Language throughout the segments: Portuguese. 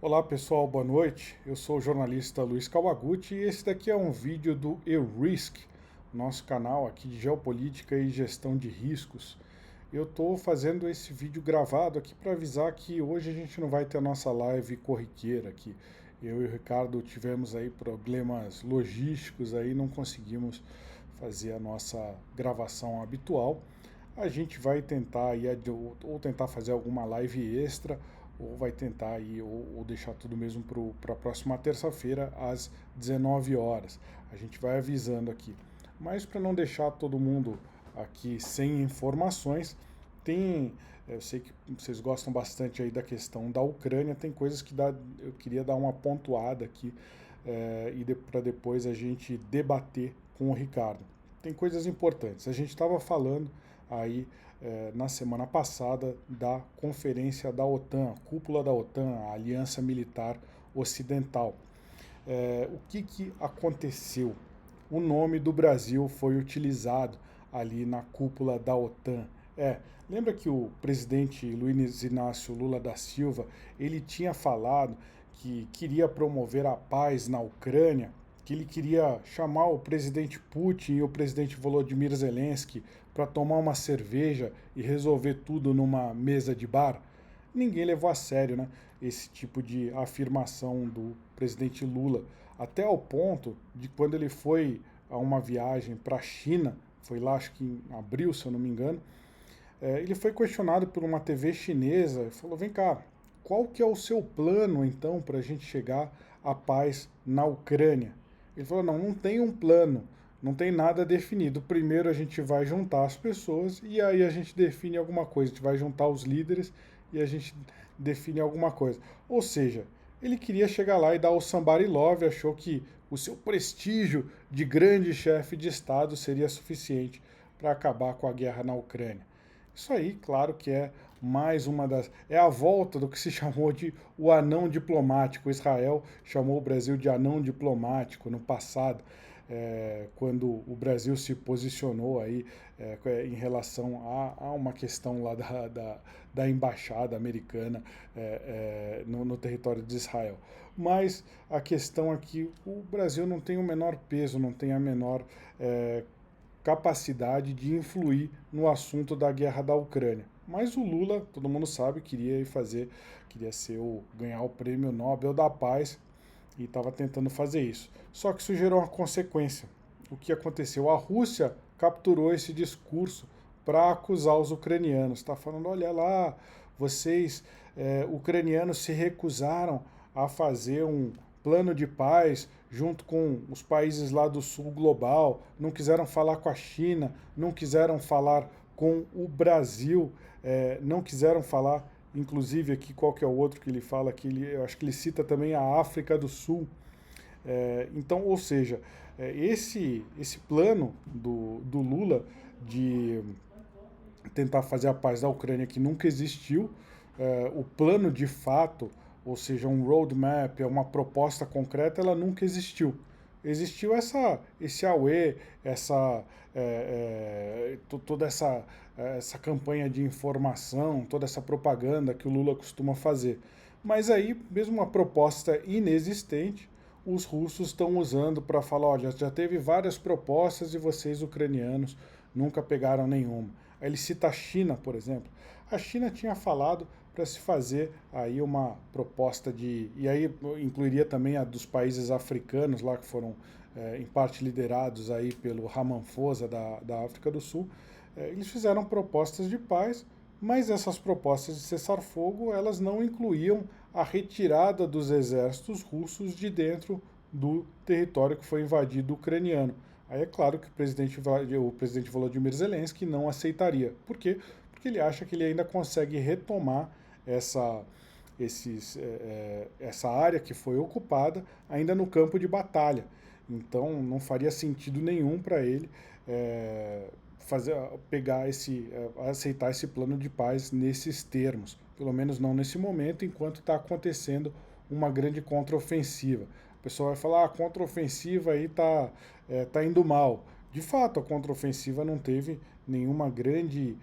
Olá pessoal, boa noite. Eu sou o jornalista Luiz Kawaguchi e esse daqui é um vídeo do ERISC, nosso canal aqui de geopolítica e gestão de riscos. Eu estou fazendo esse vídeo gravado aqui para avisar que hoje a gente não vai ter a nossa live corriqueira aqui. Eu e o Ricardo tivemos aí problemas logísticos aí, não conseguimos fazer a nossa gravação habitual. A gente vai tentar aí, ou tentar fazer alguma live extra, ou vai tentar aí, ou deixar tudo mesmo para a próxima terça-feira, às 19 horas. A gente vai avisando aqui. Mas para não deixar todo mundo aqui sem informações, tem. Eu sei que vocês gostam bastante aí da questão da Ucrânia, tem coisas que eu queria dar uma pontuada aqui para depois a gente debater com o Ricardo. Tem coisas importantes. A gente estava falando aí na semana passada da conferência da OTAN, a cúpula da OTAN, a Aliança Militar Ocidental. O que aconteceu? O nome do Brasil foi utilizado ali na cúpula da OTAN. Lembra que o presidente Luiz Inácio Lula da Silva, ele tinha falado que queria promover a paz na Ucrânia, que ele queria chamar o presidente Putin e o presidente Volodymyr Zelensky para tomar uma cerveja e resolver tudo numa mesa de bar? Ninguém levou a sério, né, esse tipo de afirmação do presidente Lula, até ao ponto de quando ele foi a uma viagem para a China, foi lá acho que em abril, se eu não me engano, ele foi questionado por uma TV chinesa e falou: vem cá, qual que é o seu plano então para a gente chegar à paz na Ucrânia? Ele falou: não tem um plano, não tem nada definido. Primeiro a gente vai juntar as pessoas e aí a gente define alguma coisa. A gente vai juntar os líderes e a gente define alguma coisa. Ou seja, ele queria chegar lá e dar o somebody love, achou que o seu prestígio de grande chefe de Estado seria suficiente para acabar com a guerra na Ucrânia. Isso aí, claro que é mais uma das. É a volta do que se chamou de o anão diplomático. Israel chamou o Brasil de anão diplomático no passado, quando o Brasil se posicionou aí em relação a uma questão lá da embaixada americana no território de Israel. Mas a questão aqui, o Brasil não tem o menor peso, não tem a menor capacidade de influir no assunto da guerra da Ucrânia. Mas o Lula, todo mundo sabe, queria ganhar o prêmio Nobel da Paz e estava tentando fazer isso. Só que isso gerou uma consequência. O que aconteceu? A Rússia capturou esse discurso para acusar os ucranianos. Está falando: olha lá, vocês ucranianos se recusaram a fazer um plano de paz junto com os países lá do sul global, não quiseram falar com a China, não quiseram falar com o Brasil, não quiseram falar, inclusive aqui qual que é o outro que ele fala, eu acho que ele cita também a África do Sul. Então, ou seja, esse plano do Lula de tentar fazer a paz da Ucrânia, que nunca existiu, o plano de fato, ou seja, um roadmap, uma proposta concreta, ela nunca existiu. Existiu esse AUE, toda essa campanha de informação, toda essa propaganda que o Lula costuma fazer. Mas aí, mesmo uma proposta inexistente, os russos estão usando para falar: olha, já teve várias propostas e vocês, ucranianos, nunca pegaram nenhuma. Aí ele cita a China, por exemplo. A China tinha falado para se fazer aí uma proposta e aí incluiria também a dos países africanos lá que foram em parte liderados aí pelo Ramaphosa da África do Sul. Eles fizeram propostas de paz, mas essas propostas de cessar-fogo, elas não incluíam a retirada dos exércitos russos de dentro do território que foi invadido ucraniano. Aí é claro que o presidente Volodymyr Zelensky não aceitaria. Por quê? Porque ele acha que ele ainda consegue retomar essa, essa área que foi ocupada ainda no campo de batalha. Então não faria sentido nenhum para ele aceitar esse plano de paz nesses termos, pelo menos não nesse momento, enquanto está acontecendo uma grande contraofensiva. O pessoal vai falar: a contraofensiva aí tá indo mal. De fato, a contraofensiva não teve nenhuma grande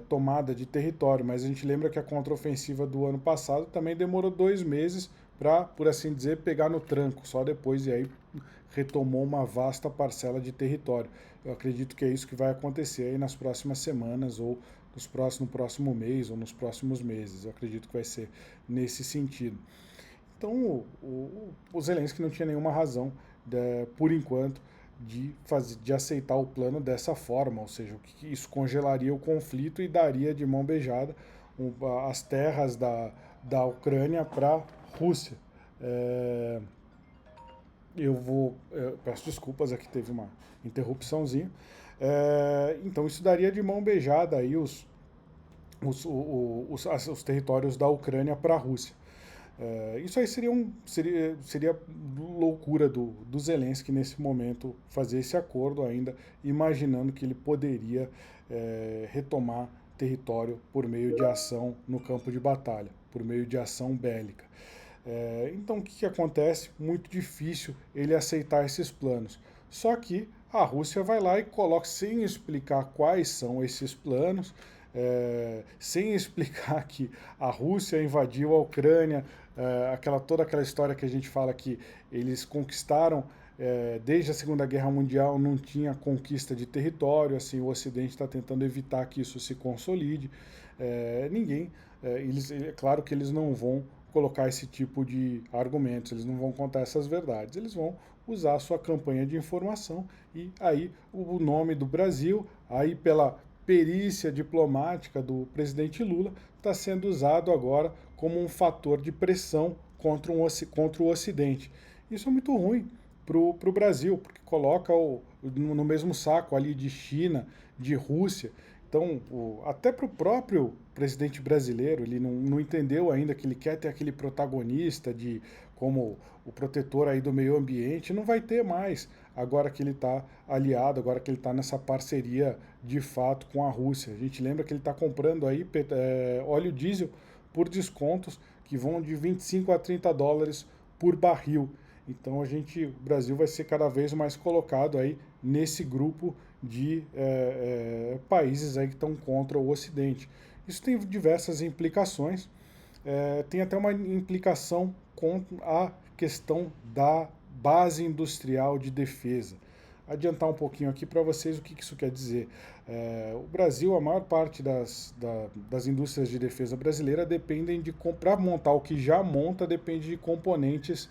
tomada de território, mas a gente lembra que a contraofensiva do ano passado também demorou 2 meses para, por assim dizer, pegar no tranco, só depois e aí retomou uma vasta parcela de território. Eu acredito que é isso que vai acontecer aí nas próximas semanas ou no próximo mês ou nos próximos meses. Eu acredito que vai ser nesse sentido. Então, o Zelensky não tinha nenhuma razão, por enquanto, de aceitar o plano dessa forma, ou seja, que isso congelaria o conflito e daria de mão beijada as terras da Ucrânia para a Rússia. É, peço desculpas, aqui teve uma interrupçãozinha. Então, isso daria de mão beijada aí os territórios da Ucrânia para a Rússia. Isso aí seria loucura do Zelensky nesse momento fazer esse acordo ainda, imaginando que ele poderia retomar território por meio de ação no campo de batalha, por meio de ação bélica. Então o que acontece? Muito difícil ele aceitar esses planos. Só que a Rússia vai lá e coloca, sem explicar quais são esses planos, sem explicar que a Rússia invadiu a Ucrânia, toda aquela história que a gente fala que eles conquistaram, desde a Segunda Guerra Mundial não tinha conquista de território, assim, o Ocidente está tentando evitar que isso se consolide. É claro que eles não vão colocar esse tipo de argumentos, eles não vão contar essas verdades, eles vão usar a sua campanha de informação e aí o nome do Brasil, aí pela perícia diplomática do presidente Lula, está sendo usado agora como um fator de pressão contra o Ocidente. Isso é muito ruim para o Brasil, porque coloca no mesmo saco ali de China, de Rússia. Então, até para o próprio presidente brasileiro, ele não entendeu ainda que ele quer ter aquele protagonista como o protetor aí do meio ambiente, não vai ter mais agora que ele está aliado, agora que ele está nessa parceria de fato com a Rússia. A gente lembra que ele está comprando aí óleo diesel por descontos que vão de 25 a 30 dólares por barril. Então o Brasil vai ser cada vez mais colocado aí nesse grupo de países aí que estão contra o Ocidente. Isso tem diversas implicações, tem até uma implicação com a questão da base industrial de defesa. Adiantar um pouquinho aqui para vocês o que isso quer dizer. O Brasil, a maior parte das indústrias de defesa brasileira dependem para montar o que já monta, depende de componentes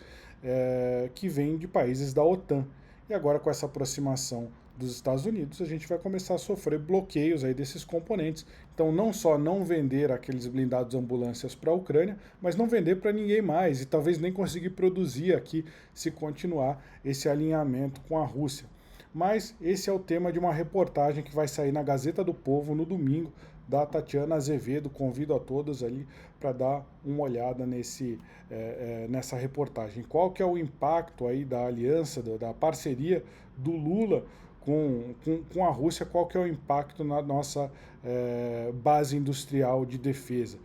que vêm de países da OTAN. E agora com essa aproximação dos Estados Unidos, a gente vai começar a sofrer bloqueios aí desses componentes. Então, não só não vender aqueles blindados ambulâncias para a Ucrânia, mas não vender para ninguém mais e talvez nem conseguir produzir aqui se continuar esse alinhamento com a Rússia. Mas esse é o tema de uma reportagem que vai sair na Gazeta do Povo no domingo, da Tatiana Azevedo. Convido a todos ali para dar uma olhada nessa reportagem. Qual que é o impacto aí da aliança, da parceria do Lula com a Rússia, qual que é o impacto na nossa base industrial de defesa.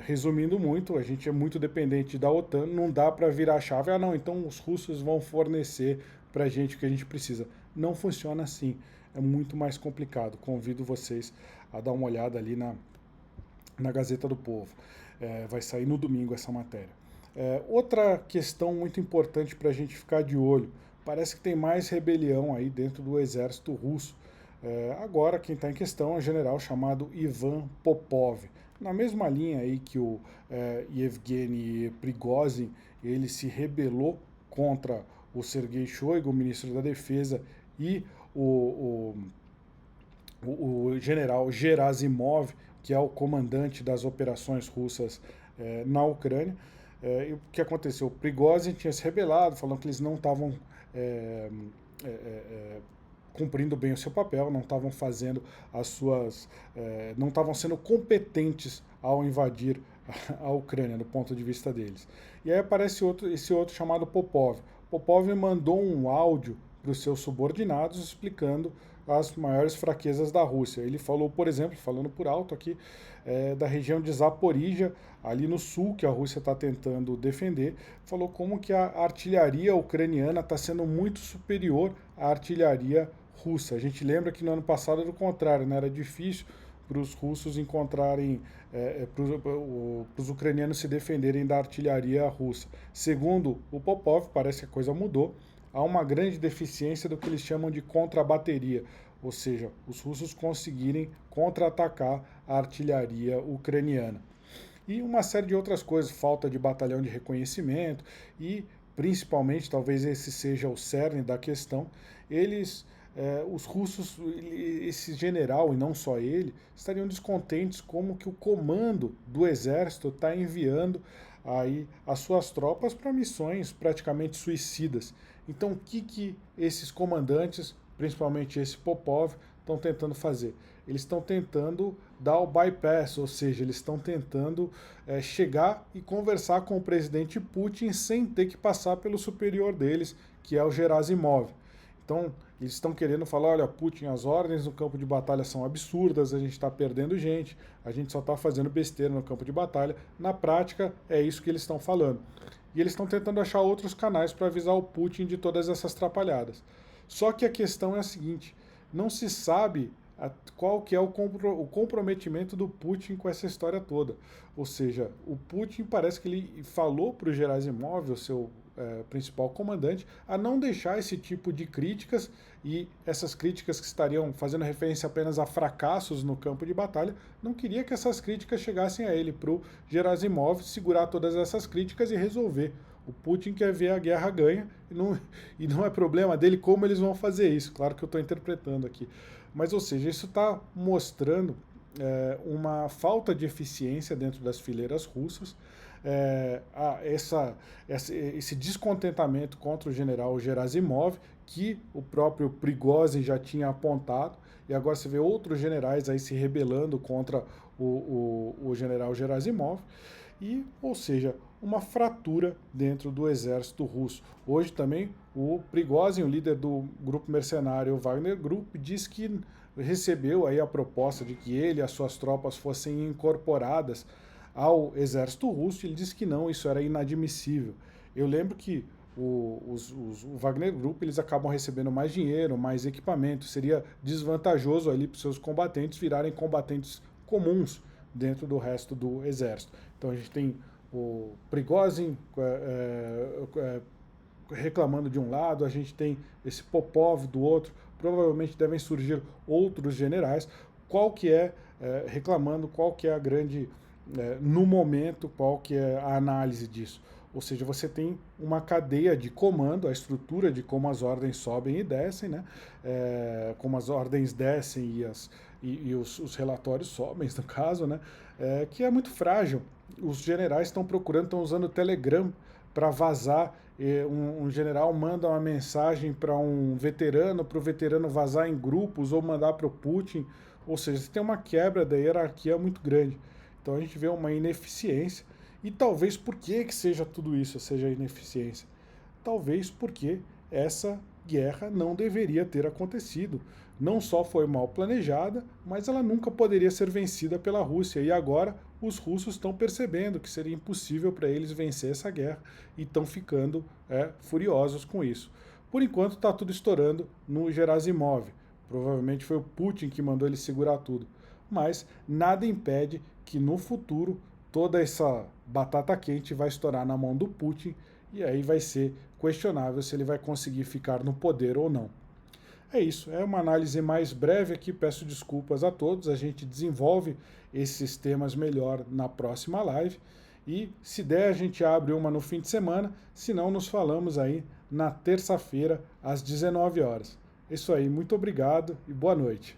Resumindo muito, a gente é muito dependente da OTAN, não dá para virar a chave, não, então os russos vão fornecer para a gente o que a gente precisa. Não funciona assim, é muito mais complicado. Convido vocês a dar uma olhada ali na Gazeta do Povo. Vai sair no domingo essa matéria. Outra questão muito importante para a gente ficar de olho, parece que tem mais rebelião aí dentro do exército russo. Agora quem está em questão é um general chamado Ivan Popov. Na mesma linha aí que o Yevgeny Prigozhin, ele se rebelou contra o Sergei Shoigu, o ministro da Defesa, e o general Gerasimov, que é o comandante das operações russas na Ucrânia. E o que aconteceu? O Prigozhin tinha se rebelado, falando que eles não estavam cumprindo bem o seu papel, não estavam fazendo não estavam sendo competentes ao invadir a Ucrânia, do ponto de vista deles. E aí aparece esse outro chamado Popov. Popov mandou um áudio para os seus subordinados explicando as maiores fraquezas da Rússia. Ele falou, por exemplo, falando por alto aqui, da região de Zaporíjia, ali no sul, que a Rússia está tentando defender, falou como que a artilharia ucraniana está sendo muito superior à artilharia russa. A gente lembra que no ano passado era o contrário, né? Era difícil para os russos encontrarem, para os ucranianos se defenderem da artilharia russa. Segundo o Popov, parece que a coisa mudou, há uma grande deficiência do que eles chamam de contrabateria, ou seja, os russos conseguirem contra-atacar a artilharia ucraniana. E uma série de outras coisas, falta de batalhão de reconhecimento e, principalmente, talvez esse seja o cerne da questão, os russos, esse general, e não só ele, estariam descontentes como que o comando do exército está enviando aí as suas tropas para missões praticamente suicidas. Então, o que esses comandantes, principalmente esse Popov, estão tentando fazer? Eles estão tentando dar o bypass, ou seja, eles estão tentando chegar e conversar com o presidente Putin sem ter que passar pelo superior deles, que é o Gerasimov. Então, eles estão querendo falar, olha, Putin, as ordens no campo de batalha são absurdas, a gente está perdendo gente, a gente só está fazendo besteira no campo de batalha. Na prática, é isso que eles estão falando. E eles estão tentando achar outros canais para avisar o Putin de todas essas trapalhadas. Só que a questão é a seguinte, não se sabe qual que é o comprometimento do Putin com essa história toda. Ou seja, o Putin parece que ele falou para o Gerasimov, o seu principal comandante, a não deixar esse tipo de críticas, e essas críticas que estariam fazendo referência apenas a fracassos no campo de batalha, não queria que essas críticas chegassem a ele, para o Gerasimov segurar todas essas críticas e resolver. O Putin quer ver a guerra ganha e não é problema dele como eles vão fazer isso. Claro que eu estou interpretando aqui. Mas, ou seja, isso está mostrando uma falta de eficiência dentro das fileiras russas, esse descontentamento contra o general Gerasimov, que o próprio Prigozhin já tinha apontado, e agora você vê outros generais aí se rebelando contra o general Gerasimov, ou seja, uma fratura dentro do exército russo. Hoje também o Prigozhin, o líder do grupo mercenário Wagner Group, diz que recebeu aí a proposta de que ele e as suas tropas fossem incorporadas ao exército russo. Ele disse que não, isso era inadmissível. Eu lembro que o Wagner Group, eles acabam recebendo mais dinheiro, mais equipamento, seria desvantajoso ali para os seus combatentes virarem combatentes comuns dentro do resto do exército. Então a gente tem o Prigozhin reclamando de um lado, a gente tem esse Popov do outro, provavelmente devem surgir outros generais, reclamando qual que é a grande, no momento, qual que é a análise disso. Ou seja, você tem uma cadeia de comando, a estrutura de como as ordens sobem e descem, né? Como as ordens descem e os relatórios sobem, no caso, né? Que é muito frágil. Os generais estão usando o Telegram para vazar. Um general manda uma mensagem para um veterano, para o veterano vazar em grupos ou mandar para o Putin. Ou seja, você tem uma quebra da hierarquia muito grande. Então a gente vê uma ineficiência. E talvez por que seja tudo isso, seja ineficiência? Talvez porque essa guerra não deveria ter acontecido. Não só foi mal planejada, mas ela nunca poderia ser vencida pela Rússia. E agora os russos estão percebendo que seria impossível para eles vencer essa guerra e estão ficando furiosos com isso. Por enquanto está tudo estourando no Gerasimov. Provavelmente foi o Putin que mandou ele segurar tudo. Mas nada impede que no futuro toda essa batata quente vai estourar na mão do Putin e aí vai ser questionável se ele vai conseguir ficar no poder ou não. É isso, é uma análise mais breve aqui, peço desculpas a todos, a gente desenvolve esses temas melhor na próxima live e se der a gente abre uma no fim de semana, se não nos falamos aí na terça-feira às 19 horas. É isso aí, muito obrigado e boa noite.